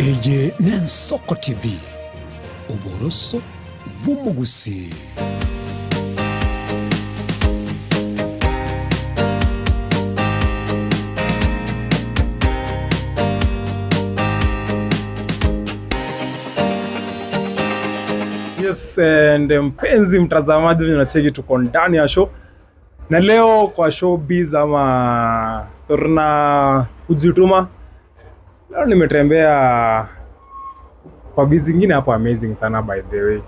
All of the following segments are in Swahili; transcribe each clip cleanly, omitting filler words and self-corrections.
Eye Nensoko TV Uboroso bw'umugusi. Yes, and mpenzi mtazamaji, tunacheki tuko ndani ya show. Na leo kwa showbiz ama story na kujituma. Leo nimetembea kwa biz nyingine hapo amazing sana by the way.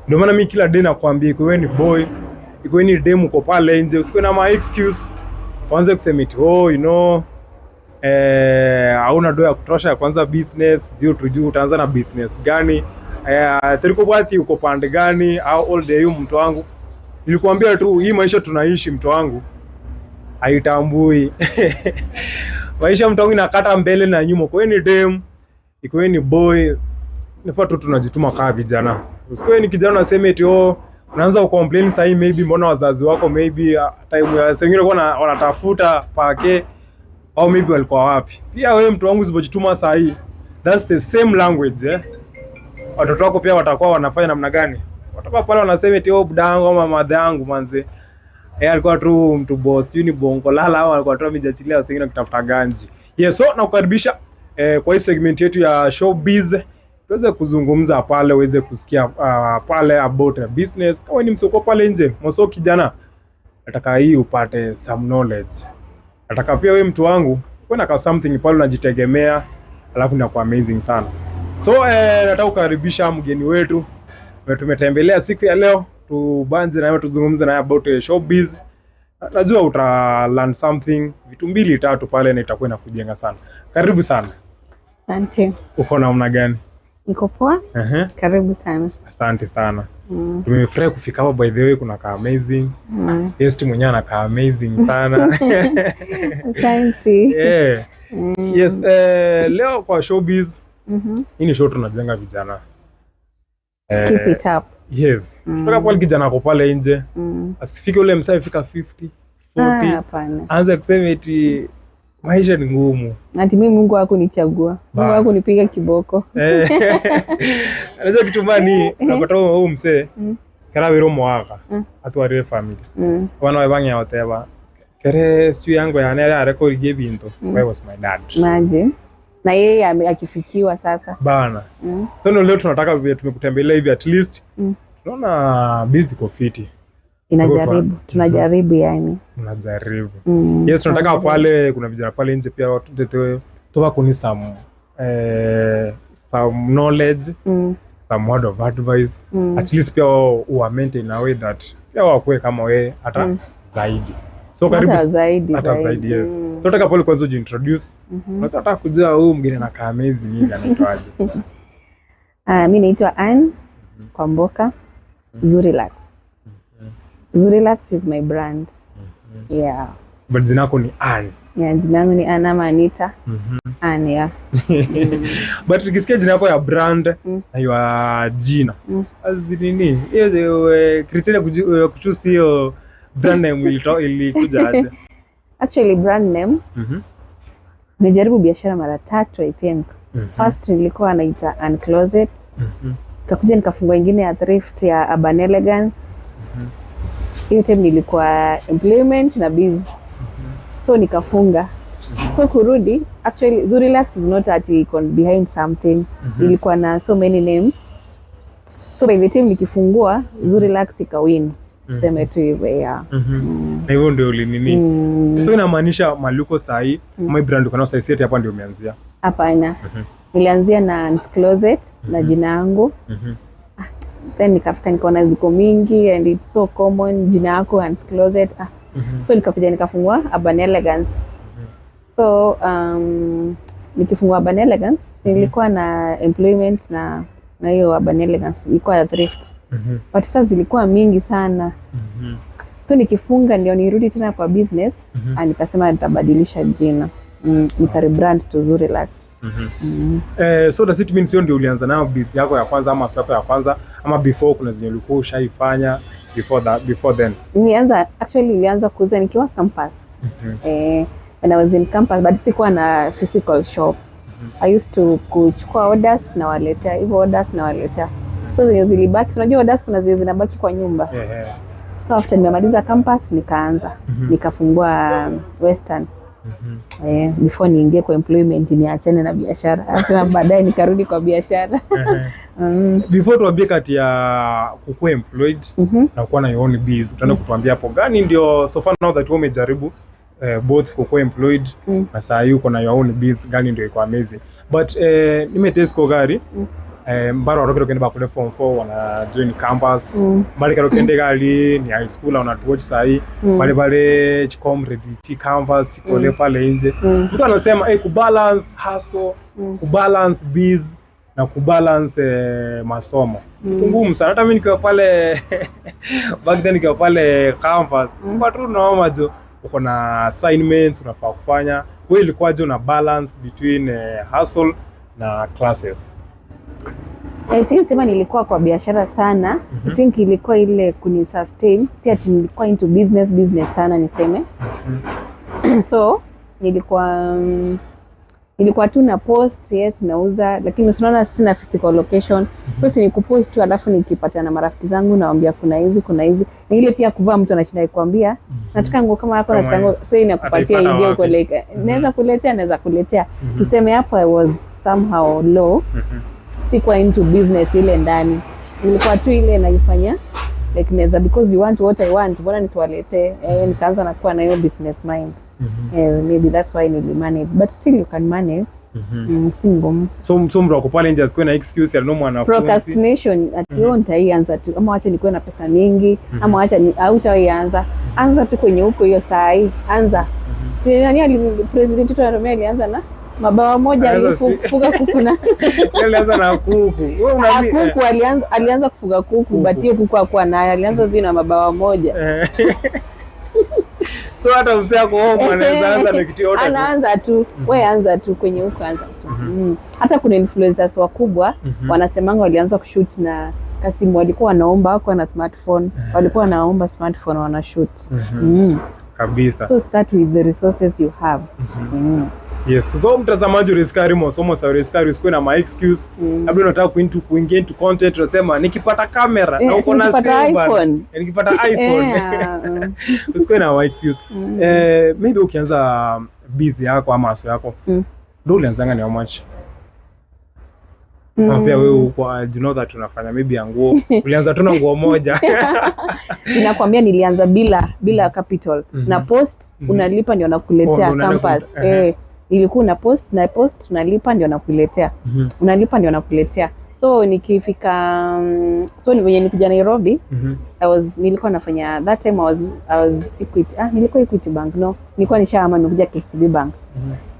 Ndio maana mimi kila day nakwambia iko ni boy, iko ni demo uko pale nje, usikuwe na ma excuse. Kwanza kusema it hauna doa ya kutosha ya kwanza business, juu utaanza na business gani? Teriko bwati uko pande gani au all day mtu wangu. Nilikwambia tu hii maisha tunaishi mtu wangu haitambui. Maisha mtu wangu inakata mbele na nyuma. Kwa ni dem, iko ni boy, nafaa tu tunajituma kama vijana. Usiwe ni kijana unasema eti unaanza ucomplain sasa hii maybe mbona wazazi wako maybe time ya sengine wanatafuta pake au maybe walikuwa wapi. Pia wewe mtu wangu usipojituma sasa hii, that's the same language watoto wako pia watakuwa wanafanya namna gani? Watakuwa pale wanasema eti budangu ama mama yangu manze. Alikuwa tu mtu boss, ni bongo lala au alikuwa tu amejachilia wengine kutafuta ganji. Yes, so nakukaribisha kwa hii segment yetu ya showbiz. Tuweze kuzungumza pale, uweze kusikia pale about a business. Kama ni msoko pale nje, msoko kijana, nataka hii upate some knowledge. Nataka pia wewe mtu wangu, uwe na something pale unajitegemea, alafu inakuwa amazing sana. So nataka kukaribisha mgeni wetu. Tumetembelea siku ya leo, tubanze na yeye tuzungumze naye about showbiz. Najua uta learn something, vitu mbili tatu pale na itakuwa inakujenga sana. Karibu sana. Asante. Uko namna gani? Niko poa? Karibu sana. Asante sana. Tumefurahi kufika hapa by the way, kuna ka amazing. Guest mwenyewe anakaa amazing sana. Asante. Yes, leo kwa showbiz. Hii ni show tunajenga vijana. Keep it up. Yes. Kutoka pale kijana ako pale nje. Asifike ule msai fika 50, 40. Hapana. Anza kusema eti maisha ni ngumu. Ati mimi Mungu hakunichagua. Mungu hakunipiga kiboko. Anaweza kitumani nakotoa huyu msee. Kala wiro mwaka. Atware family. Wana wabanya whatever. Kere siku yangu ya nera areko give into. Why was my dad? Imagine. Na yeye akifikiwa sasa. Bana. So leo tunataka tumekutembelea hivi at least. Tunaona busy kofiti. Inajaribu. Tunajaribu yani. Tunajaribu. Yes, tunataka pale kuna vijana pale nje pia watu toa kuni some knowledge, some word of advice. At least pia u maintain a way that pia wakue kama wewe hata zaidi. So karibu hata zaidi yes. So nataka pale kwanza ujiintroduce. Sasa nataka kujua huyu mgeni anakaa amazing hivi anaitwaje? Mimi naitwa Ann Kwamboka. Zurilax. Zurilax is my brand. Yeah. But jina lako ni Ann. Yeah, jina langu ni Ann ama Anita. Ann, yeah. But tukisikia jina lako ya brand na ya jina. Azini hiyo criteria kuchoose hiyo brand name ilikuja aje? Actually brand name. Nimejaribu biashara mara 3 I think. First nilikuwa naita Ann Closet. Nikakuja nikafungua nyingine ya thrift ya Urban Elegance. Hiyo time nilikuwa employment na biz. So nikafunga. So kurudi, actually Zurilax is not at behind something. Ilikuwa na so many names. So by the time nikifungua Zurilax ikawin. Sema tu hivyo ya. Na hivyo ndio ulinini. So inamaanisha maluko sahi, my brand uko na society hapa ndio umeanzia. Hapana. Nilianzia na Ann's Closet na jina yangu. Then nikafika nikaona ziko mingi and it's so common jina yako Ann's Closet. So nikakuja nikafungua Urban Elegance. So nikifungua Urban Elegance nilikuwa na employment na hiyo Urban Elegance ilikuwa ya thrift. But sasa zilikuwa mingi sana. So nikifunga ndio nirudi tena kwa business, nikasema nitabadilisha jina. Nikarebrand to Zurilax. So does it mean sio ndio ulianza nayo biz yako ya kwanza ama soko ya kwanza ama before kuna zenye ulikuwa ushaifanya before then? Nilianza kuuza nikiwa campus. When I was in campus but sikuwa na physical shop. I used to kuchukua orders na waletea, hivyo orders na waletea. So zenye zilibaki, unajua orders kuna zile zinabaki kwa nyumba. So after nimemaliza campus nikaanza, nikafungua Western. Before niingie kwa employment niachane na biashara. Hata baadaye nikarudi kwa biashara. Before tuambie kati ya kukuwa employed na kuwa na your own biz, utaenda kutuambia hapo gani ndio so far now that wewe umejaribu both kukuwa employed na saa hii uko na your own biz, gani ndio iko amazing. But nimetesco gari mbaro watoke kende bakule form 4 wana join campus bali karo kende gali ni high school na tuwatch saa hii bale comrade t campus kole pale nje. Mtu anasema kubalance hustle, kubalance biz na kubalance masomo ngumu sana. Hata mimi nikiwa pale back then nikiwa pale campus but unaona jo uko na assignments unafaa kufanya. Wewe ilikuwaje una balance between hustle na classes? Si sema nilikuwa kwa biashara sana. I think ilikuwa ile kuni sustain, si ati nilikuwa into business sana niseme. So nilikuwa tu na post, yes nauza, lakini usiona sina physical location. So si nikupost tu alafu nikipata na marafiki zangu naambia kuna hizi. Na ile pia kuvaa mtu anashinda kuambia nataka nguo kama yako, nataka nguo, so inakupatia idea uko like naweza kuletea. Tuseme hapo I was somehow low. Sikuwa into business ile ndani. Nilikuwa tu ile naifanya like naweza, because you want what I want, mbona nisiwalete. Nikaanza na kuwa na hiyo business mind. Maybe that's why nili manage, but still you can manage. Single. So mtu wako pale nje asikuwe na excuse ya no mwanafunzi. Procrastination ati nitaianza tu, ama acha nikuwe na pesa mingi, ama acha hautaianza. Anza tu kwenye huko hiyo saa hii. Anza. Si nani president wetu anaromea alianza na mabawa moja alifuga kuku na alianza na kuku. Wewe unaambia kuku alianza kufuga kuku, but hiyo kuku hakuwa naye, alianza zina mabawa moja. So hata mzee wako anaweza anza na kitu yote. Anaanza tu, wewe anza tu kwenye huko anza tu. Hata kuna influencers wakubwa wanasemanga walianza kushoot na kasimu, walikuwa wanaomba wako na smartphone, walikuwa wanaomba smartphone wana shoot. Kabisa. So start with the resources you have. Yes, so mtazamaji Riskari masomo sa Riskari usikwe na my excuse. Labda unataka kuingia into content unasema nikipata kamera na uko na iPhone. Nikipata iPhone. Usikwe na my excuse. Maybe ukianza busy yako ama aso yako. Ndio ulianzanga ni how much? Pia wewe kwa you know that unafanya maybe nguo. Ulianza tu na nguo moja. Ninakwambia nilianza bila capital. Na post unalipa ndio nakuletea campus. Ilikuwa na post unalipa ndio nakuletea. Unalipa ndio nakuletea. So nikifika so ni nikuja Nairobi, nilikuwa nafanya that time I was Equity. Nilikuwa Equity Bank, no. Nilikuwa nishaama nikuja KCB Bank.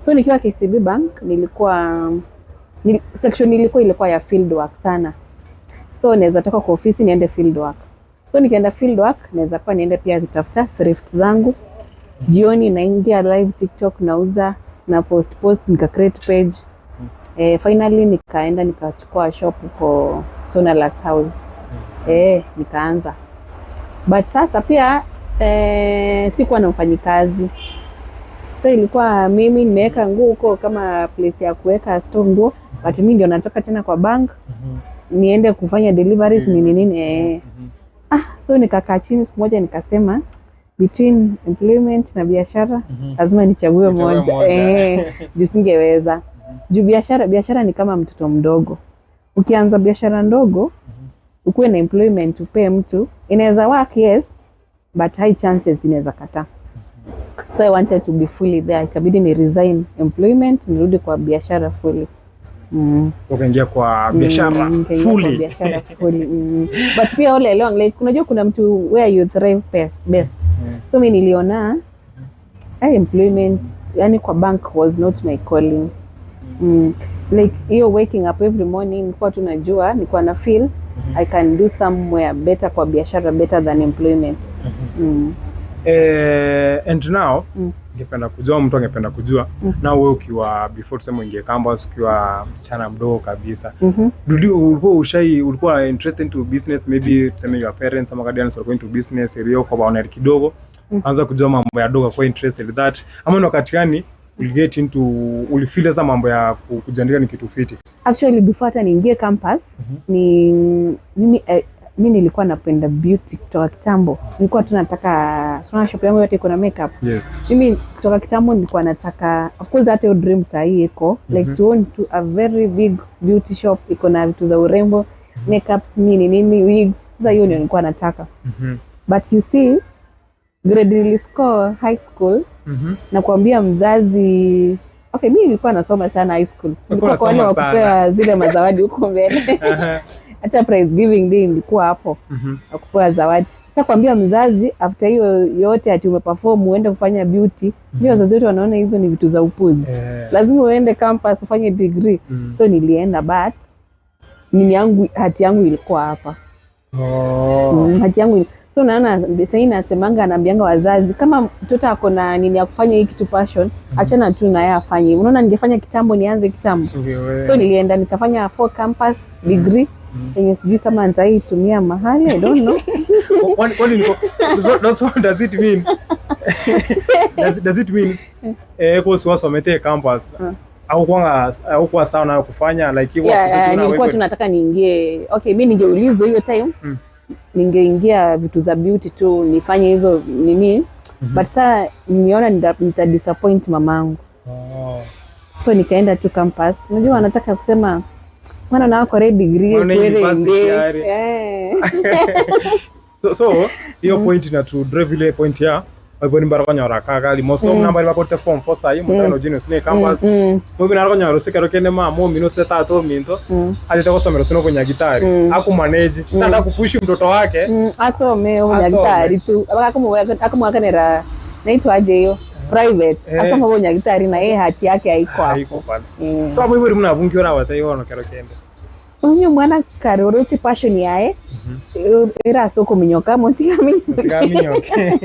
So nikiwa KCB Bank section ilikuwa ya field work sana. So naweza toka kwa ofisi niende field work. So nikienda field work naweza kwa niende pia kutafuta thrift zangu. Jioni naingia live TikTok nauza na post nika create page. Finally nikaenda nikachukua shop kwa Sonalax House. Nikaanza. But sasa pia sikuwa na mfanyikazi. So ilikuwa mimi nimeweka nguo huko kama place ya kuweka store nguo, but mimi ndio natoka tena kwa bank niende kufanya deliveries nini. So nikakaa chini siku moja nikasema between employment na biashara lazima nichague moja. Juu singeweza. Juu biashara ni kama mtoto mdogo. Ukianza biashara ndogo ukuwe na employment upe mtu, inaweza work yes, but high chances inaweza kataa. So I wanted to be fully there. Ikabidi ni resign employment nirudi kwa biashara fully. So kaingia kwa biashara fully. But pia all along like unajua kuna mtu where you thrive best. So mimi niliona employment yani kwa bank was not my calling. Like hiyo waking up every morning nilikuwa tunajua nilikuwa na feel I can do somewhere better kwa biashara better than employment. And now ningependa kujua mtu angependa kujua na wewe ukiwa before tuseme uingie campus ukiwa msichana mdogo kabisa, ulikuwa interested into business, maybe tuseme your parents ama guardians were going to business area kwa baona kidogo anza kujua mambo ya dogo kwa interested that ama wakati gani uliget into ulifeel za mambo ya kujiandika ni kitu fiti? Actually before hata niingie campus ni mimi nilikuwa napenda beauty kutoka kitambo. Nilikuwa tu nataka sana shop yangu yote iko na makeup. Yes. Mimi kutoka kitambo nilikuwa nataka, of course hata your dream saa hii iko like to own to a very big beauty shop iko na vitu za urembo, makeups nini wigs. Sasa hiyo ndio nilikuwa nataka. But you see grade niliscore high school. Na kuambia mzazi, okay mimi nilikuwa nasoma sana high school. Nilikuwa kwa wale wa kupewa zile mazawadi huko mbele. Hata prize giving day nilikuwa hapo. Kupewa zawadi. Sasa kuambia mzazi after hiyo yote ati umeperform uende kufanya beauty, ndio wazazi wetu wanaona hizo ni vitu za upuzi. Lazima uende campus ufanye degree. So nilienda but hati yangu ilikuwa hapa. Hati yangu. So naona sasa nasemanga anaambianga wazazi kama mtoto ako na nini ya kufanya hii kitu passion, achana tu na yeye afanye. Unaona ningefanya kitambo nianze kitambo. So nilienda nikafanya 4 campus degree. Yenye sijui kama nitaitumia mahali, I don't know. What does it mean? Does it mean kwa sababu umete campus au kwa sawa na kufanya like hiyo nilikuwa tunataka niingie. Okay, mimi ningeulizwa hiyo time. Ningeingia vitu za beauty tu nifanye hizo nini. But sasa niona nita disappoint mamangu. So nikaenda tu campus. Unajua anataka kusema mwana na wako ready degree kweli. So hiyo point na to drive ile point ya waboni barabanya rakaka limoso namba ile bakote form for sai mutano genius ne campus mubi narabanya rusika rokene mamo mino seta to minto alita kusomera sino kwenye gitari aku manage nanda kupushi mtoto wake asome kwenye gitari tu akamuakanera naitwa aje hiyo private asoma kwenye gitari na yeye hati yake haiko pale. So hapo hivyo mnavungiwa na watu hiyo wanakerokende. Unyo mwana karoroti passion yae era soko minyoka montika minyoka.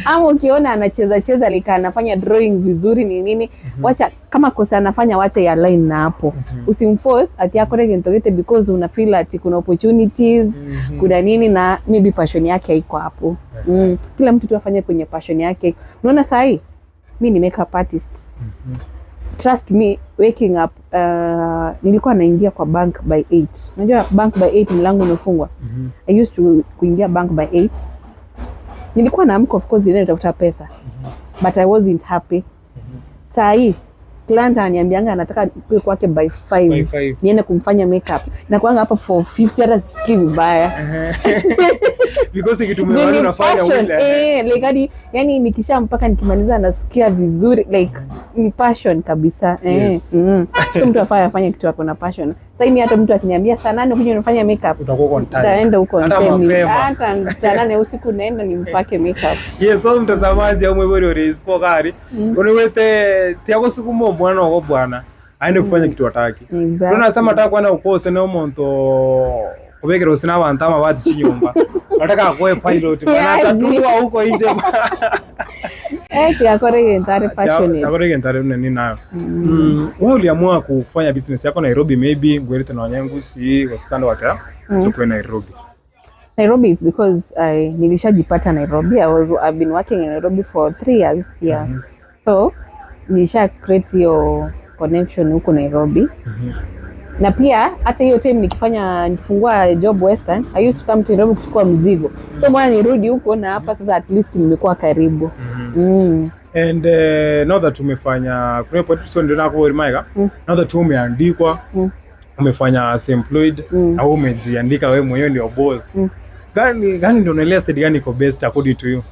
Ama ukiona anacheza like anafanya drawing vizuri ni nini, wacha kama kosa anafanya wacha ya line na hapo. Usimforce ati akore gentogete because una feel ati kuna opportunities, kuna nini na maybe passion yake haiko hapo. Kila mtu tu afanye kwenye passion yake. Unaona sasa hii mimi ni makeup artist. Trust me, waking up nilikuwa naingia kwa bank by 8. Unajua bank by 8 mlango umefungwa. I used to kuingia bank by 8. Nilikuwa naamka of course ile nitafuta pesa. But I wasn't happy. Saa hii client ananiambianga anataka kuwe kwake by 5. Niende kumfanya makeup. Na kuanga hapa for 50 hata sikii vibaya. Because kitu mmeona unafanya ule. Like hadi yani nikisha mpaka nikimaliza nasikia vizuri like ni passion kabisa. So mtu afanye kitu hapo na passion. Sasa hivi hata mtu akiniambia saa 8 kuja unafanya makeup, utakuwa content. Utaenda huko ntemi. Hata saa 8 usiku naenda nimpake makeup. Yes, so mtazamaji au mwebori risko gari. Uniwete tiago siku mo bwana wako bwana. Aende kufanya kitu ataki. Unasema nataka kwenda ukose na umonto kubekera usina bantama bati chinyumba. Nataka kwa pilot bana atatua huko nje. Akore entire passionate. Akore entire nini nayo. Wewe uliamua kufanya business yako Nairobi maybe ngwelete na wanyangu si wasanda wata. So kwa Nairobi. Nairobi is because nilishajipata Nairobi. I've been working in Nairobi for 3 years here. So nilisha create your connection huko Nairobi. Na pia hata hiyo time nikifungua job Western, I used to come to Nairobi kuchukua mzigo. So mbona nirudi huko na hapa sasa at least nimekuwa karibu. And now that umefanya kuna position ndio nako Maika, now that umeandikwa, umefanya as employed au umejiandika wewe mwenyewe ndio boss. Gani ndio unaelewa said gani iko best according to you?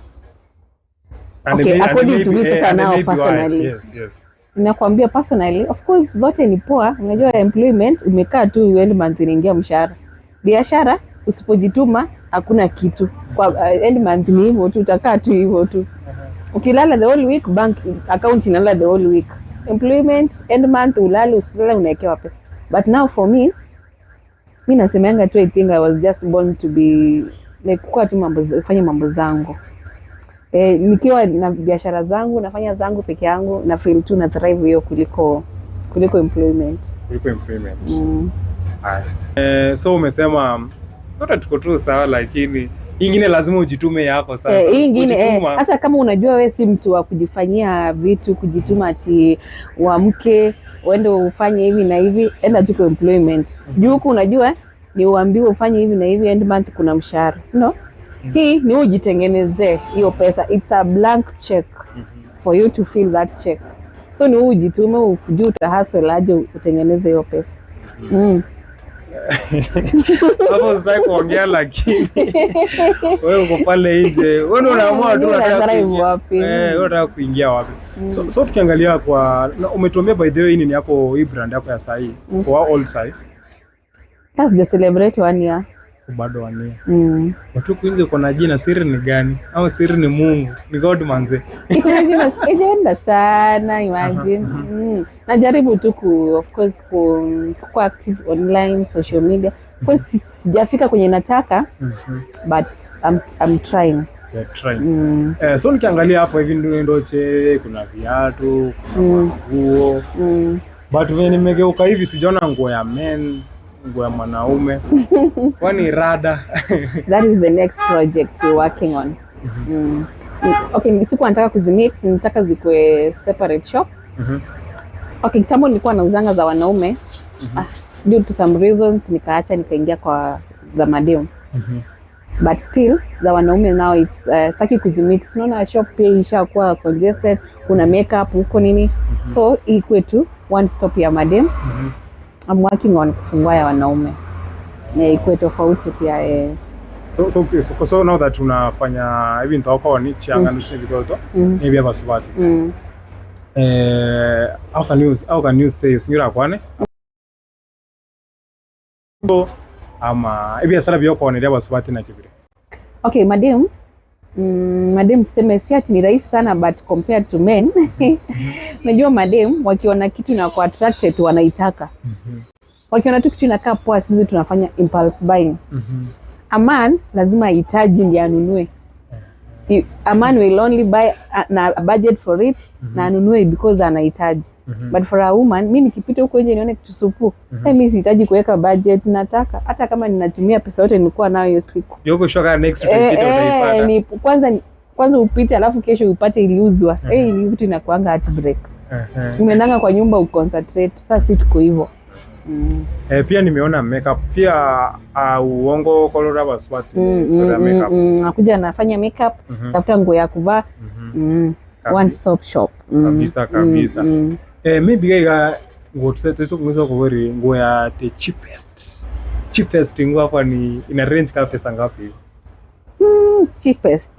Okay, according to me sasa now personally. Yes. Nakwambia personally, of course zote ni poa. Unajua employment umekaa tu end month inaingia mshahara. Biashara usipojituma hakuna kitu. Kwa end month ni hivyo tu, utakaa tu hivyo tu. Ukilala the whole week, bank account inalala the whole week. Employment end month ulale usilala unaekewa pesa. But now for me, mimi nasemanga tu I think I was just born to be like kwa tu kufanya mambo zangu. Nikiwa na biashara zangu nafanya zangu peke yangu na feel tu na thrive hiyo kuliko employment. So umesema sote tuko tu sawa, lakini ingine lazima ujitume yako sasa. Hii ingine hasa kama unajua wewe si mtu wa kujifanyia vitu, kujituma ati uamke uende ufanye hivi na hivi, enda tu kwa employment. Juu huku unajua ni uambiwe ufanye hivi na hivi, end month kuna mshahara. No? Hii ni ujitengenezee hiyo pesa. It's a blank check for you to fill that check. So ni ujitume, ufujue utahustle aje utengeneze hiyo pesa. Hapo sasa kuongea lakini wewe uko pale nje. Wewe ndio unaamua tu unataka kuingia wapi. So tukiangalia kwa umetuambia by the way nini yako hii brand yako ya sahi kwa old side. That's the celebrate 1 year. Bado 1 year. Watu kuingia kuna jina siri ni gani? Au siri ni Mungu? Ni God manze. Kuna jina sijaenda sana imagine. Najaribu tu of course ku active online social media. Kwa sijafika kwenye nataka but I'm trying. You're trying. So nikiangalia hapo hivi ndoche kuna viatu, kuna nguo. But when nimegeuka hivi sijaona nguo ya men, nguo ya mwanaume. Kwani rada? That is the next project you're working on. Okay, siku nataka kuzimix, nataka zikwe separate shop. Okay, kitambo nilikuwa nauzanga za wanaume. Due to some reasons nikaacha nikaingia kwa za madem. But still za wanaume now it's saki kuzimix. Unaona shop pia ishakuwa congested, kuna makeup huko nini. So ikwe tu one stop ya madem. I'm working on kufungua ya wanaume. Ikwe tofauti pia So now that tunafanya hivi nitawapa wanichi anganishe vitoto maybe hapa Swati. How can you say usinyura kwane? Ama hivi asala biyoko waniria hapa Swati na kibiri. Okay, madem tuseme si ati ni rahisi sana but compared to men. Unajua madem wakiona kitu na kwa attracted wanaitaka. Wakiona tu kitu inakaa poa sisi tunafanya impulse buying. A man lazima ahitaji ndiye anunue. A man will only buy a budget for it na anunue because anahitaji. But for a woman, mimi nikipita huko nje nione kitu supu, mimi sihitaji kuweka budget, nataka hata kama ninatumia pesa yote nilikuwa nayo hiyo siku. Yoko shoka next ukipita utaipata. Ni kwanza upite alafu kesho upate iliuzwa. Ni kitu inakuanga heartbreak. Umeendanga kwa nyumba uconcentrate. Sasa si tuko hivyo. Pia nimeona makeup pia uongo kolora Baswati story makeup. Nakuja nafanya makeup, tafuta nguo ya kuvaa. One stop shop. Kabisa. Maybe gaiga nguo tuseto kungizo kubori nguo ya the cheapest nguo hapa ni ina range kama pesa ngapi? Cheapest.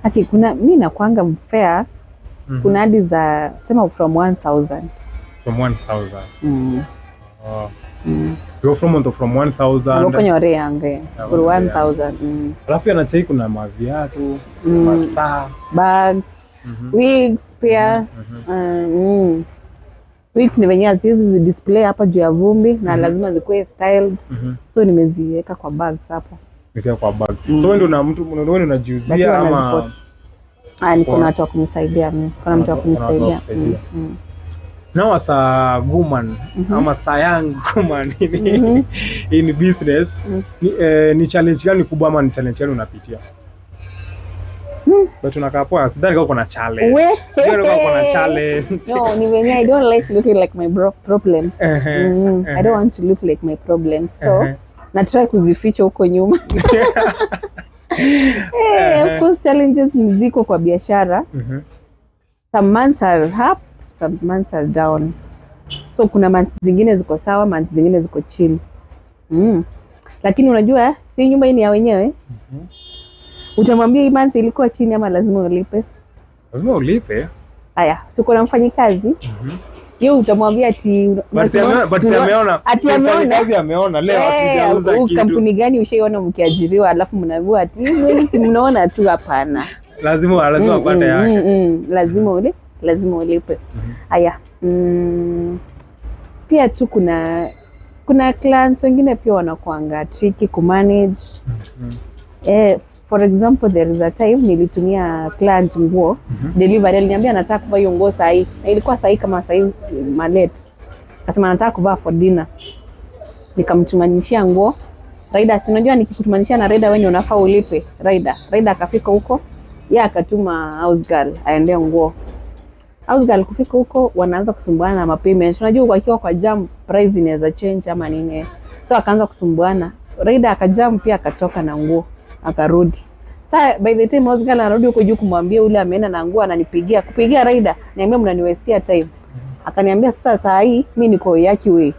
Ati kuna mimi nakuanga fair. Kuna hadi za sema from 1000. From 1000. Go from 1000. Uko nyore yange. For 1000. Alafu anachei kuna maviatu, masaa, bags, wigs pia. Wigs ni venye hizi display hapa juu ya vumbi na lazima zikuwe styled. So nimeziweka kwa bags hapa. Nisikia kwa bag. So wewe ndio na mtu wewe unajiuzia ama niko na watu wa kunisaidia mimi. Kuna mtu wa kunisaidia. Now as a woman, ama sayang woman in business, ni challenge gani kubwa ama ni challenge gani unapitia? But unakaa poa, sidhani kama kuna challenge. Sidhani kama kuna challenge. No, ni venye I don't like looking like my problems. I don't want to look like my problems. So, na try kuzificha huko nyuma. Of course challenges ziko kwa biashara. Some months are up, some months are down. So kuna months zingine ziko sawa, months zingine ziko chill. Lakini unajua si nyumba hii ni ya wenyewe. Utamwambia hii month ilikuwa chini ama lazima ulipe? Lazima ulipe. Haya, siko na mfanyikazi. Yeye utamwambia ati but ameona kazi ameona leo akijauza kitu. Kampuni gani ushaiona mkiajiriwa alafu mnaambiwa ati si mnaona tu? Hapana. Lazima apate yake. Lazima ulipe. Haya. Pia tu kuna clients wengine pia wanakuanga tricky ku manage. For example, there is a time nilitumia client nguo delivery, aliniambia nataka kuvaa hiyo nguo sahi, na ilikuwa sahi kama sahi malate. Akasema nataka kuvaa for dinner. Nikamtumanishia nguo Raida, si unajua nikikutumanisha na Raida wewe unafaa ulipe Raida. Raida akafika huko, yeye akatuma house girl aende nguo. House girl kufika huko wanaanza kusumbuana na mapayment. Unajua wakiwa kwa jam price inaweza change ama nini. So akaanza kusumbuana. Raida akajam pia akatoka na nguo, akarudi. Sasa by the time house girl anarudi huko juu kumwambia ule ameenda na nguo ananipigia. Kupigia Raida, niambia mnaniwestia time. Akaniambia sasa saa hii mimi niko Yaki way.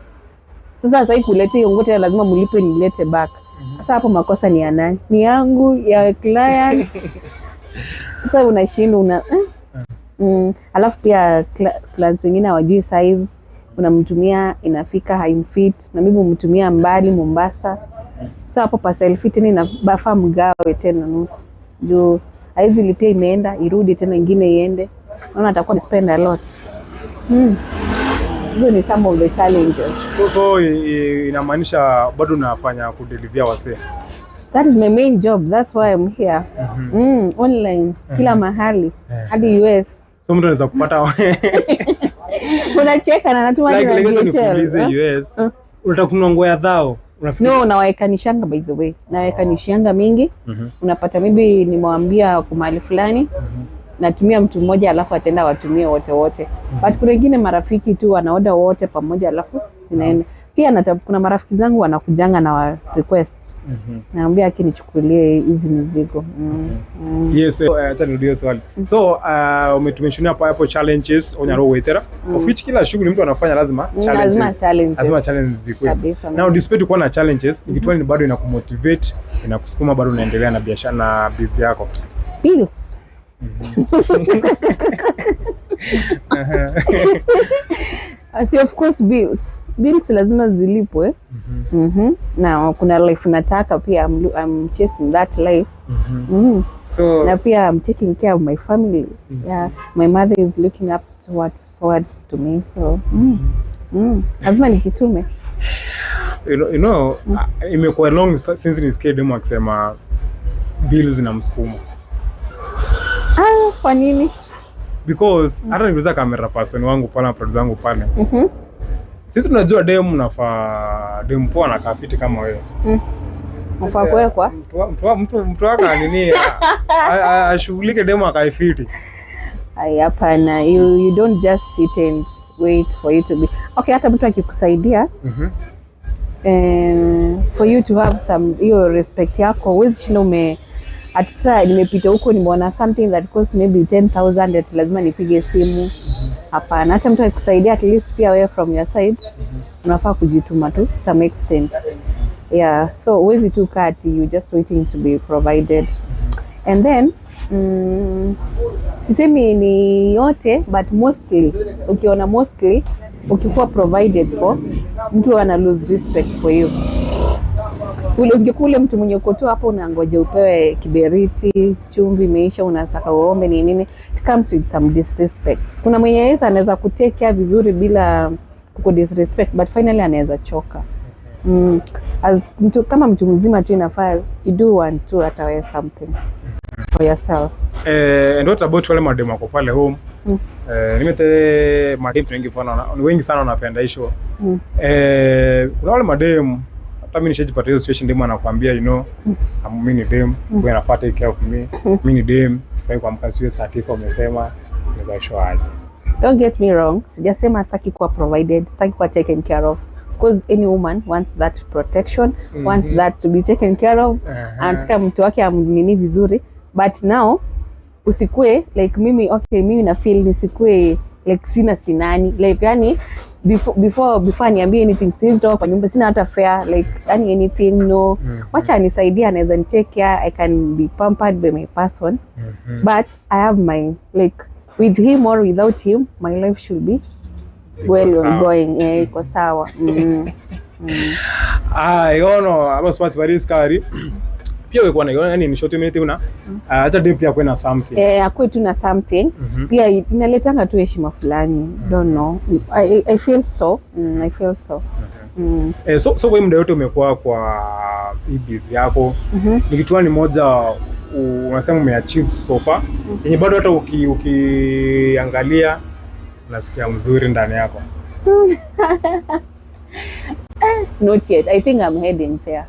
Sasa hii kulete hiyo nguo tena lazima mlipe nilete back. Sasa hapo makosa ni ya nani? Ni yangu, ya client. Sasa unashinda alafu pia clients wengine hawajui size, unamtumia inafika haimfit na mimi umtumia mbali Mombasa. Sasa hapo parcel fit ni na bafa mgawe tena nusu. Juu haizi lipia imeenda irudi tena nyingine iende. Naona atakuwa ni spend a lot. Hizo ni some of the challenges. So inamaanisha bado unafanya kudeliver wasee. That is my main job. That's why I'm here. Online kila mahali hadi US. So mtu anaweza kupata unacheka na natuma like US. Unataka kununua nguo ya dhao. No, nawaekanishanga by the way. Nawaekanishanga mingi. Unapata maybe nimwambia kwa mahali fulani. Natumia mtu mmoja alafu atenda watumie wote. But kuna wengine marafiki tu wanaoda wote pamoja alafu zinaenda. Pia kuna marafiki zangu wanakujanga na wa request. Naambia akinichukulie hizi mizigo. Yes, acha nirudie swali. So, umetumentionia hapo challenges on your way there. Of which kila shughuli mtu anafanya lazima challenges. Lazima challenges zikuwe. Now despite kuwa na challenges, ni kitu gani bado inakumotivate, inakusukuma bado unaendelea na biashara na business yako? Bills. Of course bills. Bills lazima zilipwe. Na kuna life nataka pia, I'm chasing that life. So na pia I'm taking care of my family. Yeah, my mother is looking up forward to me, so lazima nijitume. You know, imekuwa long since nisikie demo akisema bills na msukumo. Kwa nini? Because hata niuliza camera person wangu pale na producer wangu pale. Sisi tunajua demo nafaa demo poa na kafiti kama wewe. Mfaa kuwekwa? Mtu waka nini ashughulike demo akaifiti. Hapana, you don't just sit and wait for you to be. Okay, hata mtu akikusaidia for you to have some hiyo respect yako, wewe shinda atisa nimepita huko nimeona something that costs maybe 10,000 at lazima nipige simu. Hapana, hata mtu akikusaidia at least pia wewe from your side unafaa kujituma to some extent. Yeah, so huwezi tu kati you just waiting to be provided. And then sisemi ni yote but mostly ukiona mostly ukikuwa provided for mtu ana lose respect for you. Ungekule mtu mwenye uko tu hapo unangoja upewe kiberiti, chumvi imeisha unataka uombe ni nini, it comes with some disrespect. Kuna mwenye anaweza kutake care vizuri bila kuko disrespect but finally anaweza choka. As mtu kama mtu mzima tu inafaa you do want to ataway something for yourself. And what about wale mademo wako pale home? Nimete mademo wengi sana wanapenda hiyo. Kuna wale mademo hata mimi nishajipata hiyo situation, demo anakuambia you know mimi ni dem, wewe unafaa take care of me. Mimi ni dem, sifai kuamka siwe saa 9 umesema unaweza show aje. Don't get me wrong, sijasema sitaki kuwa provided, sitaki kuwa taken care of. Because any woman wants that protection, wants that to be taken care of, anataka mtu wake amnini vizuri. But now usikue like mimi, okay mimi na feel nisikue like sinani like yani before niambie anything, sisi kwa nyumba sina hata fair like anything, no. Wacha nisaidia, anaweza take care, I can be pampered by my person. But I have my like with him or without him my life should be well ongoing. Iko sawa. Yono aba smart very scary. Pia wewe kuona yani ni short minute una acha dem pia kwenda something. Akwe tu na something. Pia inaletanga tu heshima fulani. Don't know. I feel so. I feel so. So wewe muda wote umekuwa kwa busy yako. Ni kitu gani moja unasema umeachieve so far? Yenye bado hata ukiangalia unasikia mzuri ndani yako. Not yet. I think I'm heading there.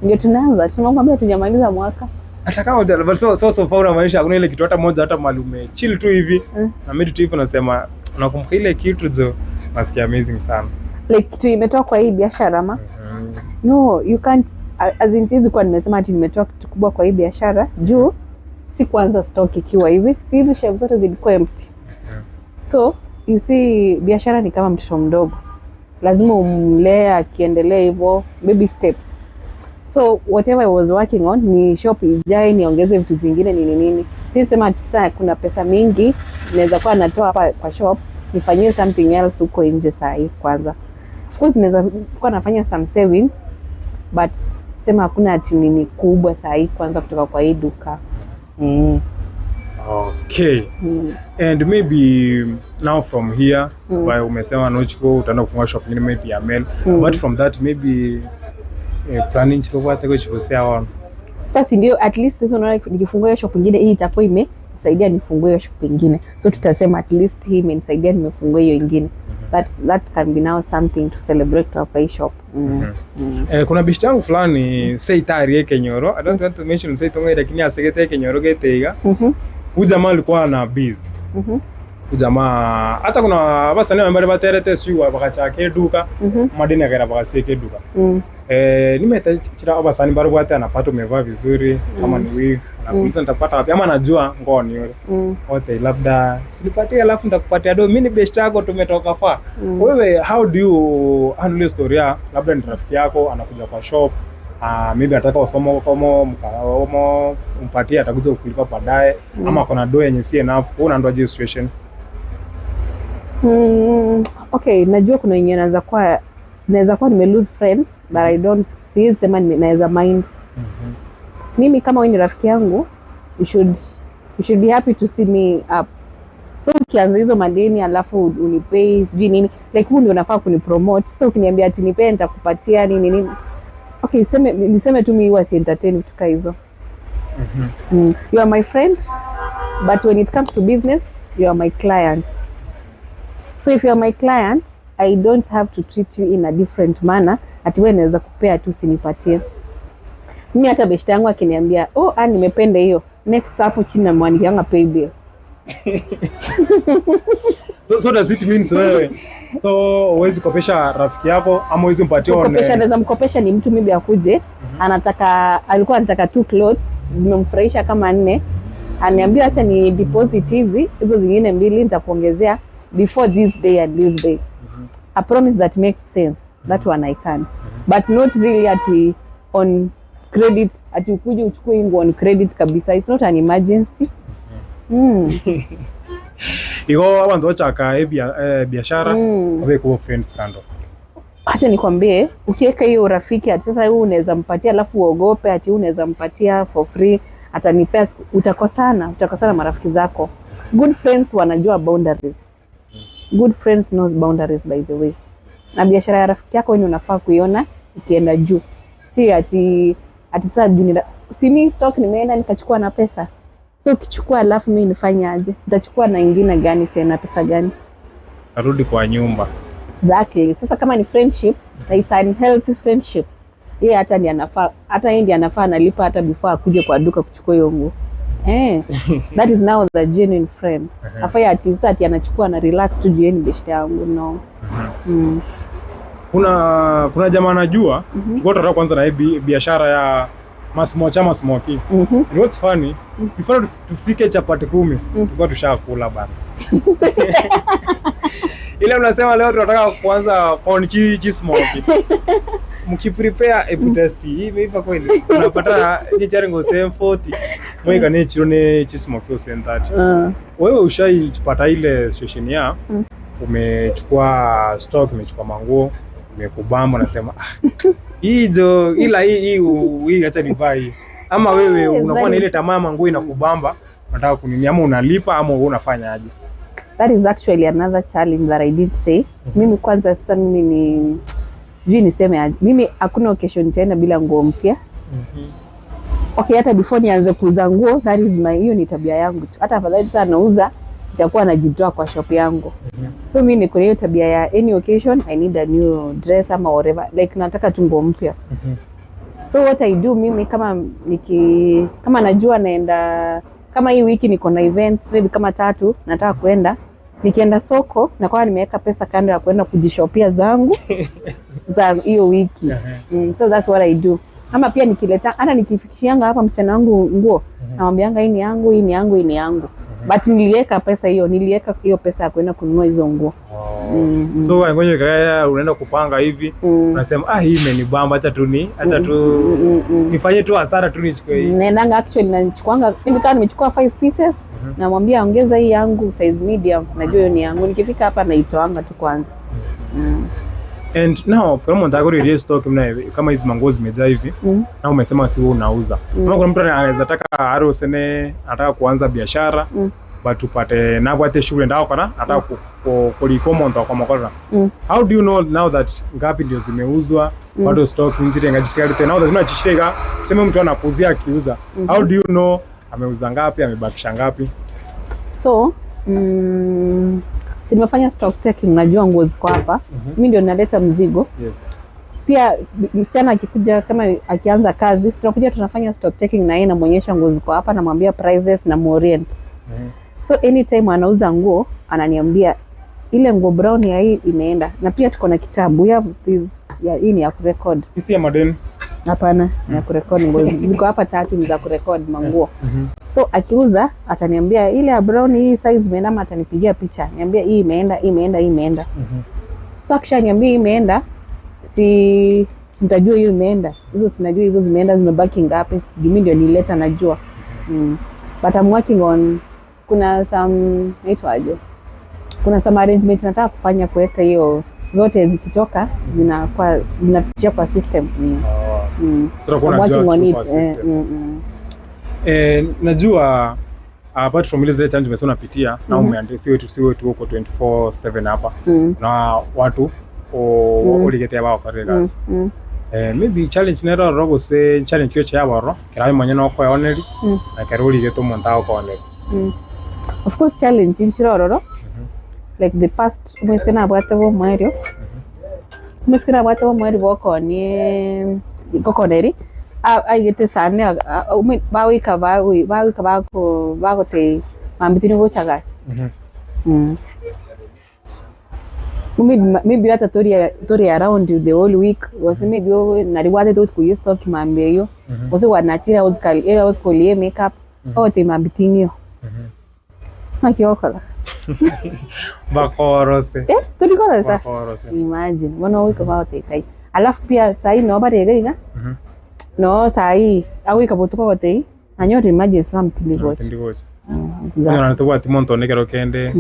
Ndio tunaanza. Tunamwambia tujamaliza mwaka. Hata kama so far maisha hakuna ile kitu hata moja hata malume chill tu hivi. Na mimi tu hivi nasema unakumbuka ile kitu zo nasikia amazing sana. Like kitu imetoka kwa hii biashara ama? No, you can't, as in sizi kwa nimesema ati nimetoa kitu kubwa kwa hii biashara juu si kuanza stock ikiwa hivi. Si hizi shelves zote zilikuwa empty. So, you see biashara ni kama mtoto mdogo. Lazima umlee akiendelea hivyo, baby steps. So, whatever I was working on ni shop ijae, niongeze vitu zingine nini. Si sema ati sasa kuna pesa mingi naweza kuwa natoa hapa kwa shop, nifanyie something else huko nje saa hii kwanza. Of course naweza kuwa nafanya some savings, but sema hakuna ati nini kubwa saa hii kwanza kutoka kwa hii duka. Okay. And maybe now from here, by umesema Nochiko utaenda kufungua shop nyingine maybe ya Mel, but from that maybe planning chiko kwa tego chiko sawa. Sasa ndio at least sasa unaona nikifungua hiyo shop nyingine hii itakuwa imesaidia nifungue hiyo shop nyingine. So tutasema at least hii imenisaidia nimefungua hiyo nyingine. That can be now something to celebrate our pay shop. Kuna bishti yangu fulani say tari yake Nyoro. I don't want to mention say tonga lakini asegete yake Nyoro geteiga. Huyu jamaa alikuwa na biz. Huyu jamaa hata kuna basani ambao baterete sio wakachake duka. Madini akera bakaseke duka. Nimechira basani bado bwate anapata umevaa vizuri kama ni wig na kuuliza nitapata wapi ama najua ngoni yule. Wote labda silipatia alafu nitakupatia do mimi ni best yako tumetoka fa. Wewe how do you handle story ya labda ni rafiki yako anakuja kwa shop maybe anataka usomo kama mkaomo umpatie atakuja kukulipa baadaye ama kuna do yenye si enough unaandoaje situation? Okay, najua kuna wengine naweza kuwa nime lose friends but I don't see sema naweza mind. Mimi kama wewe ni rafiki yangu you should be happy to see me up. So ukianza hizo madeni alafu unipay sijui nini like huyu ndio unafaa kunipromote. So ukiniambia ati nipe nitakupatia nini. Okay, niseme tu mimi huwa si entertain vitu kama hizo. You are my friend but when it comes to business you are my client. So if you are my client, I don't have to treat you in a different manner. Ati wewe naweza kupea tu sinipatie. Mimi hata beshte yangu akiniambia, nimependa hiyo. Next hapo chini na mwandiki yangu pay bill. So does it mean wewe huwezi kopesha rafiki yako ama huwezi mpatie kopesha? Naweza mkopesha ni mtu maybe akuje, alikuwa anataka 2 clothes, zimemfurahisha kama 4. Aniambia acha ni deposit hizo zingine 2 nitakuongezea before this day and this day. I promise that makes sense. That one I can. But not really ati on credit, ati ukuje uchukue ingo on credit kabisa. It's not an emergency. Iko abantu wachaka biashara wawe kwa friends kando. Acha nikwambie, ukiweka hiyo urafiki ati sasa wewe unaweza mpatia alafu uogope ati unaweza mpatia for free, atanipea, utakosana marafiki zako. Good friends wanajua boundaries. Good friends knows boundaries by the way. Na biashara ya rafiki yako wewe unafaa kuiona ikienda juu. Si ati sasa si mimi stock nimeenda nikachukua na pesa. So ukichukua alafu mimi nifanye aje? Nitachukua na nyingine gani tena, pesa gani? Arudi kwa nyumba. Exactly. Sasa kama ni friendship, it's a healthy friendship. Yeye hata yeye anafaa analipa hata before akuje kwa duka kuchukua hiyo nguo. That is now the genuine friend. Afaya ati sasa ati anachukua na relax tu jieni beshte yangu no. Kuna jamaa najua ngoto kwanza na biashara ya chama smoky. And what's funny, before tufike chapati 10 tulikuwa tushakula bana. Ile unasema leo tunataka kuanza on cheese smoky. Mkiprepare a test hivi hapa kweli unapata jicharingo same 40 mweka ni chirone cheese smoky same 30. Wewe ushaipata ile situation ya umechukua stock, umechukua manguo, umekubamba unasema hizo ila hii acha nivai, ama wewe unakuwa na ile tamaa manguo inakubamba unataka kunini, ama unalipa ama wewe unafanya aje? That is actually another challenge that I did say. Mimi kwanza sasa mimi sijui niseme aje. Mimi hakuna occasion tena bila nguo mpya. Okay, hata before nianze kuuza nguo, that is hiyo ni tabia yangu tu. Hata afadhali sana nauza itakuwa najitoa kwa shop yangu. So mimi niko hiyo tabia ya any occasion I need a new dress ama whatever, like nataka tu nguo mpya. So what I do mimi kama najua naenda kama hii wiki niko na events maybe kama 3 nataka kwenda, nikienda soko na kwa nimeweka pesa kando ya kwenda kujishopia zangu za hiyo wiki. So that's what I do. Ama pia nikileta hata nikifikishianga hapa msichana wangu nguo, namwambianga hii ni yangu, hii ni yangu, hii ni yangu. But niliweka hiyo pesa ya kwenda kununua hizo nguo. So wenyewe kaya unaenda kupanga hivi, unasema hii imenibamba, acha tu nifanye tu hasara tu nichukue hii. Naendanga actually nachukuanga mimi kama nimechukua 5 pieces, namwambia ongeza hii yangu size medium, najua hiyo ni yangu. Nikifika hapa naitoanga tu kwanza. And now kama unataka ile stock mna kama hizi mango zimejaa hivi, na umesema si wewe unauza. Kama kuna mtu anaweza taka arosene anataka kuanza biashara, but upate na kwate shule ndao kana anataka kulikoma ndo kwa makora. How do you know now that ngapi ndio zimeuzwa, bado stock nzire ngajikali tena now that zinachishika, sema mtu anapuzia akiuza. How do you know ameuza ngapi, amebakisha ngapi? So si nimefanya stock taking, najua nguo ziko hapa. Mimi ndio ninaleta mzigo. Yes. Pia msichana akikuja kama akianza kazi, tunakuja tunafanya stock taking na yeye, namuonyesha nguo ziko hapa, namwambia prices na orient. So anytime anauza nguo ananiambia ile nguo brown ya hii imeenda. Na pia tuko na kitabu ya hii ni ya kurecord. Hii ya madeni? Hapana, ya kurecord nguo. Niko hapa 3 ni za kurecord manguo. So akiuza ataniambia ile ya brown hii size imeenda, ama atanipigia picha niambia hii imeenda. So akishaniambia hii imeenda, sitajua hiyo imeenda. Hizo sinajua hizo zimeenda, zimebaki ngapi. Mimi ndio nileta najua. But I'm working on kuna some arrangement nataka kufanya kuweka hiyo zote zikitoka zinapitia kwa system. So I'm working on it. Najua apart from ile challenge umesema unapitia na umeandika siwe tu huko 24/7 hapa na watu uligetea wao karega. Maybe challenge nero rogo se challenge kyo cha waro kira manyana ko oneli na karoli geto montao ko oneli. Of course challenge inchirororo like the past umeskana abwatabo Mario boko ni kokoneri aigete sane bawika bako te mambitini go chagas. Maybe hata tori around the whole week was maybe nariwade to ku stock mambeyo was wanachira was kolie makeup au te mambitini makiokola bakorose tulikosa imagine wana wika baote kai alafu pia sai no barega no sai awika botuko bote anyote emergency fam tiligocha na tuwa timonto nekero kende.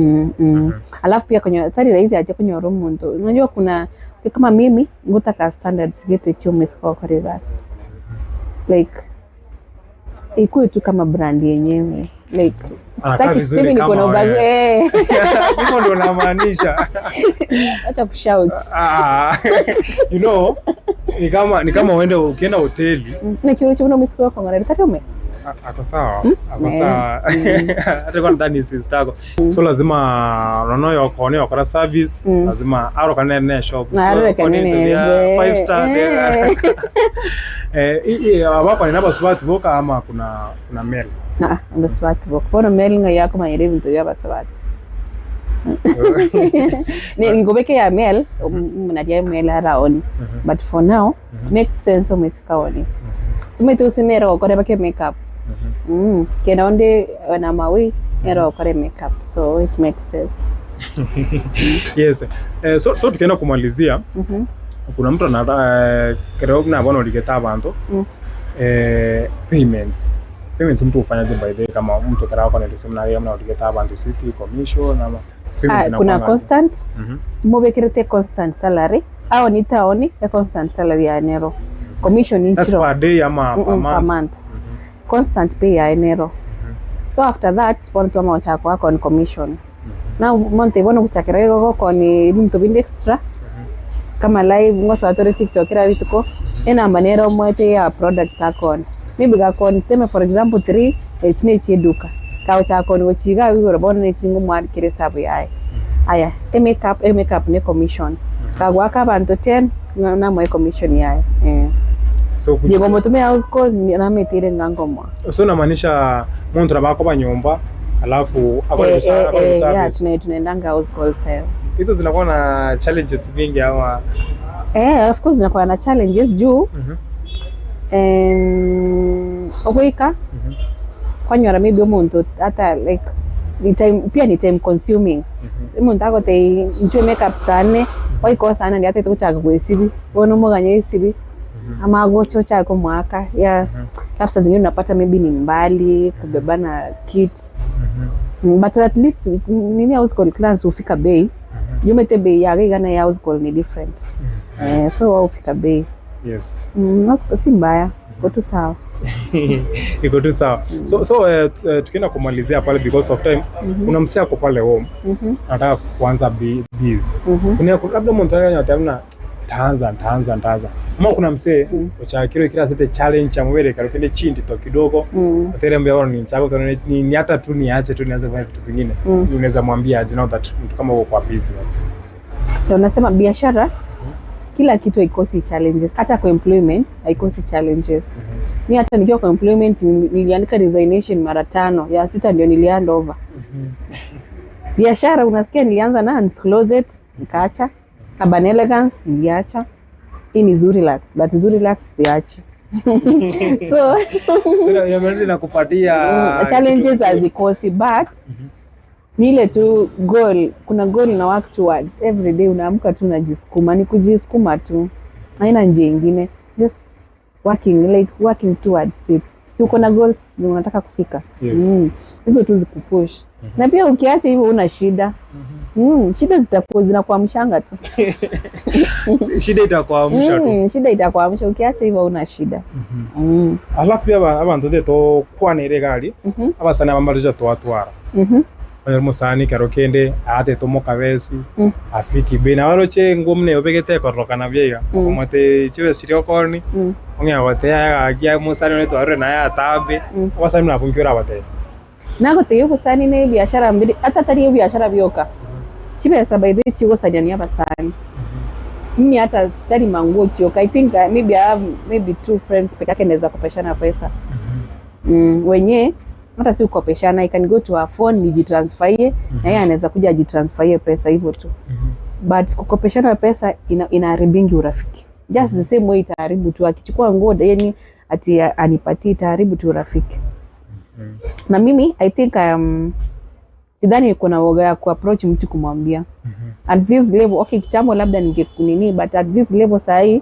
Alafu pia kwenye tari rahisi aje kwenye romonto. Unajua kuna kama mimi ngutaka standards gete chome kwa karibas. Like ikuwe tu kama brand yenyewe. Like taki sisi niko na ubage. Niko ndo namaanisha. Acha kushout. You know, ni kama uende ukienda hoteli. Na kioro chuna msiko kwa ngara tatome. Ako sawa. Hata kwa ndani sister yako. So lazima unaona yokone yakora service, lazima aro kanene shop. Aro kanene 5 star there. Wako ni naba swat boka ama kuna mail. Ndo swat boka. Bona mail nga yako mayere vinto ya swat. Ngobeke ya mail, mnadia mail araoni. But for now, it makes sense umesikaoni. Sumetu sinero okore bake makeup. Kenaonde na mawi nero okore makeup, so it makes sense. Yes. So tukienda kumalizia, kuna mtu anataka kidogo na bwana uligeta abantu payments mtu ufanyaje by the way kama mtu kara wako na seminari ama uligeta abantu city commission ama payments kuna constant mobekirete constant salary au nitaoni constant salary ya nero commission inchiro. That's per day ama per month. Constant pay ya enero. So after that, ponto ama chako wako on commission. Now monte bono kuchakira hiyo kwa ni mtu bindi extra. Kama live ngoso atore TikTok ira vituko ena manero mwete ya products akon. Maybe gako ni sema for example 3 echine cheduka. Kao chako ni wachiga wigo bono ni chingu mwari kire sabu ya aya makeup ne commission. Kagwa ka bantu 10 na mwe commission yae. So Jengo motume house call na metire ngangomwa. so namaanisha mtu nabako ba nyumba alafu yeah, tunaendanga house call sale. Hizo zinakuwa na challenges vingi ama of course zinakuwa na challenges juu okwika kwanyora maybe umuntu hata like ni time consuming. Umuntu akote nchwe makeup sana waiko sana ndi hata tukuchaka kwesibi wono moganye isibi ama gocho chako mwaka ya labda zingine unapata maybe ni mbali kubebana kit but at least nini house call clients ufika bei yumete bei yake gana house call ni different so ufika bei yes si mbaya iko tu sawa iko tu sawa so tukienda kumalizia pale because of time kuna msee ako pale home anataka kuanza biz kuna labda mtu anataka taanza ama kuna msee uchakiro kila sete challenge cha mwele kalokende chindi to kidogo atere mbao ni chako ni hata tu niache tu nianze kufanya vitu zingine unaweza mwambia aje now that mtu kama uko kwa business ndio nasema biashara kila kitu haikosi challenges hata kwa employment haikosi challenges mimi hata nikiwa kwa employment niliandika resignation mara 5 ya 6 ndio niliand over biashara unasikia nilianza na Unsclosed nikaacha Urban Elegance niliacha hii ni Zurilax but Zurilax siachi so inamaanisha nakupatia challenges hazikosi but Mile tu goal, kuna goal na work towards every day unaamka tu unajisukuma, ni kujisukuma tu. Haina njia nyingine. Just working towards it. Si uko na goals unataka kufika. Yes. Hizo tu zikupush. Na pia ukiacha hivyo una shida. Shida zitakuwa zinakuamshanga tu. Shida itakuamsha tu. Shida itakuamsha ukiacha hivyo una shida. Alafu pia abantu to kwanire gari abasana bambarije to atwara. Musani karokende ate tomo kabesi afiki bina waroche ngomne obegete korokana byega omote chiwe sirio korni onya wate agia musani ne tware na ya tabe abasani na kunkyura wate nago teyo kusani ne biashara mbili hata tari biashara byoka chibe sabaide chigo sajani abasani mimi hata tari manguo chioka I think maybe I have maybe 2 friends pekake naweza kupeshana pesa wenye hata si ukopeshana, I can go to her phone nijitransfer na yeye anaweza kuja ajitransfer pesa hivyo tu. But kukopeshana pesa inaharibingi urafiki. Just the same way itaharibu tu akichukua nguo yani ati anipatie itaharibu tu urafiki. Na mimi I think sidhani niko na woga ya kuapproach mtu kumwambia. At this level okay kitambo labda ningekunini but at this level sahi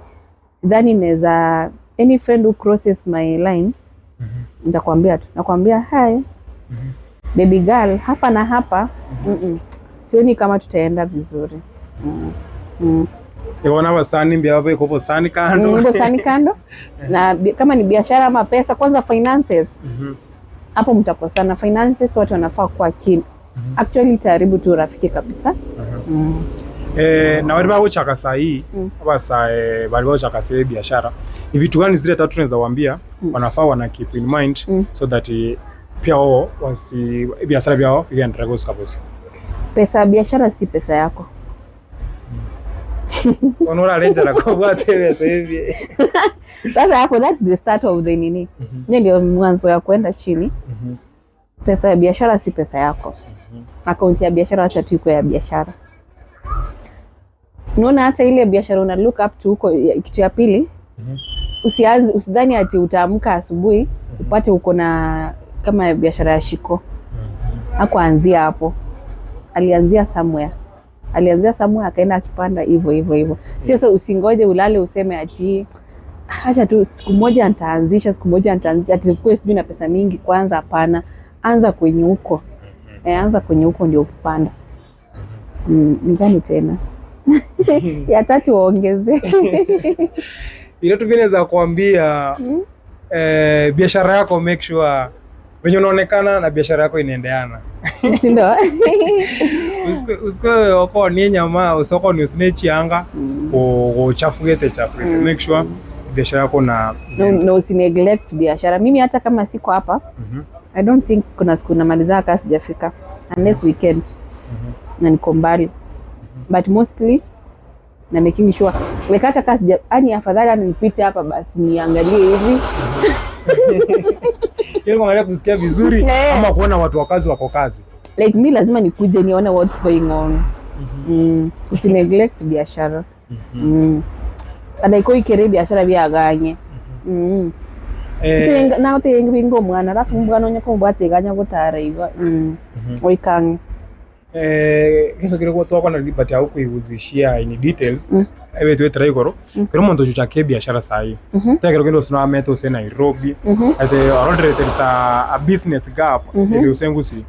sidhani naweza any friend who crosses my line nitakwambia tu nakwambia hi baby girl hapa na hapa sioni kama tutaenda vizuri Ewana wasani mbia wabe kopo sani kando sani kando na kama ni biashara ama pesa kwanza finances hapo mtakosana finances watu wanafaa kuwa keen actually itaharibu tu rafiki kabisa na wale bao chaka sahi basa wale bao chaka sahi biashara ni vitu gani zile tatu tunaweza waambia wanafaa wana keep in mind so that pia wao wasi biashara yao iende goes kabisa. Pesa biashara si pesa yako. Onora lenja la kwa TV sasa hivi. Sasa hapo that's the start of the nini. Ndio mwanzo ya kwenda chini. Pesa ya biashara si pesa yako. Akaunti ya biashara acha tu iko ya biashara. Unaona hata ile biashara una look up to huko kitu ya pili. Usidhani ati utaamka asubuhi upate uko na kama biashara ya shiko. Hakuanzia hapo. Alianzia somewhere akaenda akipanda hivyo. Sasa usingoje ulale useme ati acha tu siku moja nitaanzisha ati kwa sijui na pesa mingi kwanza hapana. Anza kwenye huko. Anza kwenye huko ndio upanda. Ngani tena. Ya tatu waongeze. Ile tu vinaweza kuambia biashara yako make sure wenye unaonekana na biashara yako inaendeana. Ndio. Usko wako ni nyama usoko ni usinechi anga uchafuete make sure biashara yako na no usineglect biashara. Mimi hata kama siko hapa I don't think kuna siku namaliza kazi sijafika unless weekends na niko mbali but mostly na making sure like hata kasi yani afadhali nipite hapa basi niangalie hivi. Yeye kuangalia kusikia vizuri ama kuona watu wa kazi wako kazi. Like mi lazima nikuje nione what's going on. Usineglect biashara. Ada iko ikere biashara byaganye. Na utenga bingo mwana rafu mbwana nyako mbateganya gutara igo. Oikange. Kitu kile kwa twakwa na liberty au kuihuzishia in details. Ewe tuwe try goro. Pero muntu chuchake biashara sahi. Takero kendo sina meto use Nairobi. Ate already there is a business gap. Ile usengusi.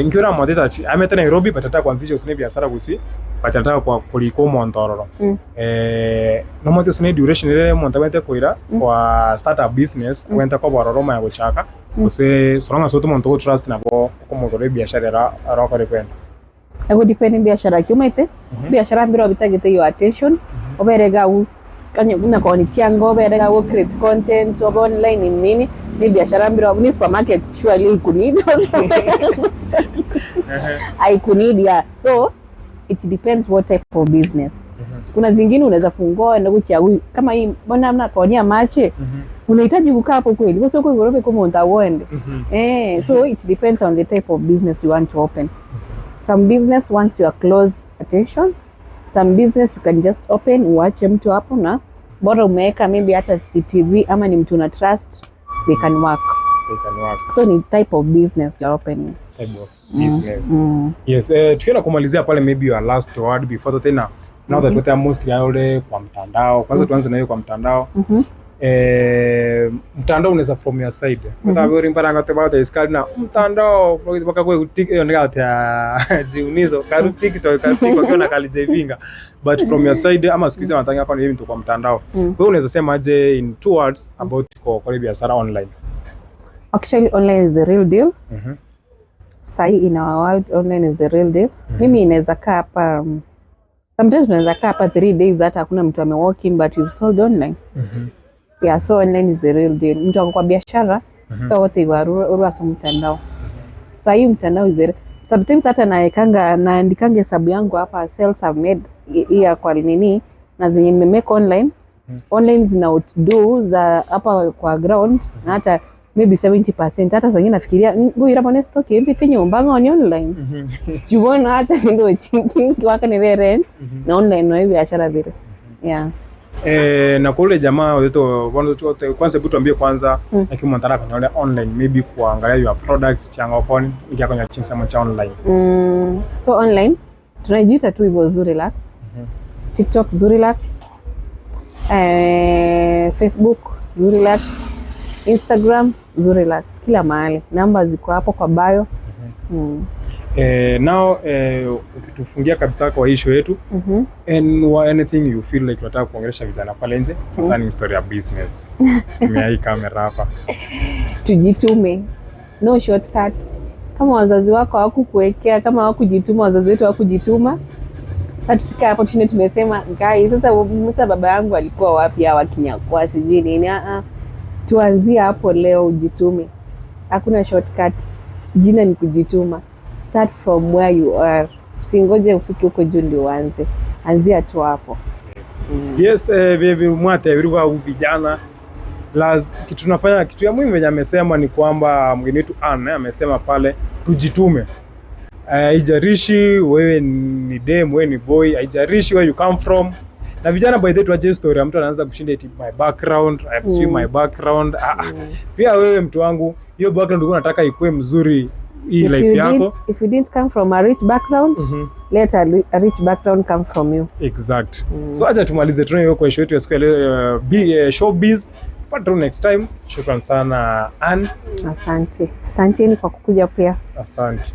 Nkiora modeta ameta Nairobi batata kuanzisha usine biashara gusi. Batata kwa kuliko montororo. No moto usine duration ile montawete koira kwa startup business kwenda kwa bororoma ya guchaka. Use songa soto monto trust na bo como gore biashara ra kore kwenda. Ego depending biashara kiumete. Biashara mbiro bitagete your attention. Oberega u kanya kuna koni chango oberega u create content over online nini ni biashara mbiro ni supermarket surely kunid. I kunid ya. So it depends what type of business. Kuna zingine unaweza fungua na kuchagua kama hii mbona mna kaonia mache. Unahitaji kukaa hapo kweli kwa sababu gorobe kama utaende. So it depends on the type of business you want to open. Some business wants your close attention. Some business you can just open, uache mtu hapo na bora umeweka maybe hata CCTV ama ni mtu na trust, they can work. So ni type of business you're opening. Type of business. Yes, tukienda kumalizia pale maybe your last word before tena. Now that we are mostly already kwa mtandao. Kwanza tuanze na hiyo kwa mtandao. Mtandao unaweza from your side. Kwa hiyo rimba ngate about iskali na mtandao mpaka kwa hiyo ngata jiunizo karu TikTok kwa na kali jevinga but from your side ama sikiza wanataka hapa ni mtu kwa mtandao. Wewe unaweza sema aje in 2 words about kwa biashara online? Actually online is the real deal. Sai in our world online is the real deal. Mimi inaweza kaa hapa sometimes unaweza kaa hapa 3 days hata hakuna mtu ame walk in but you've sold online. Yeah, so online is the real deal. Mtu ako kwa biashara, wote wa mtandao. Sasa hii mtandao is there. Sometimes hata naandikanga hesabu yangu hapa sales have made ya kwa nini na zenye nimemake online. Online zina outdo za hapa kwa ground na hata maybe 70%. Hata zingine nafikiria ngui rapa stock hivi Kenya umbanga on online. Jubona hata ndio chinking waka ni rent na online no hivi biashara vile. Yeah. Na kule jamaa wetu kwanza hebu tuambie kwanza lakini mtandao kwenye online maybe kuangalia your products changa upon ingia kwenye chini cha online. So online tunajiita tu hivyo Zurilax. TikTok Zurilax. Facebook Zurilax. Instagram Zurilax, kila mahali. Namba ziko hapo kwa bio. Now ukitufungia kabisa kwa hii show yetu and anything you feel like unataka kuongelesha vijana pale nje concerning story ya business. Tumia kamera hapa. Tujitume. No shortcuts. Kama wazazi wako hawakukuwekea, kama hawakujituma, wazazi wetu hawakujituma. Sasa tusika hapo chini tumesema guys, sasa baba yangu alikuwa wapi hawa Kinyakwa sijui nini. Tuanzie hapo leo ujitume. Hakuna shortcut. Jina ni kujituma. Start from where you are. Usingoje ufike huko juu ndio uanze. Anzia tu hapo. Yes, baby mwate vilikuwa vijana. Kitu tunafanya kitu ya muhimu venye amesema ni kwamba mgeni wetu Anne amesema pale tujitume. Haijalishi wewe ni dem, wewe ni boy, haijalishi where you come from. Na vijana by the way tuaje story mtu anaanza kushinda eti my background, I have seen my background. Pia wewe mtu wangu, hiyo background uko unataka ikuwe mzuri hii life yako. If you didn't come from a rich background, let a rich background come from you. Exact. So acha tumalize tu hiyo kwa show yetu ya siku leo showbiz. But next time, shukran sana Anne. Asante. Asanteni kwa kukuja pia. Asante.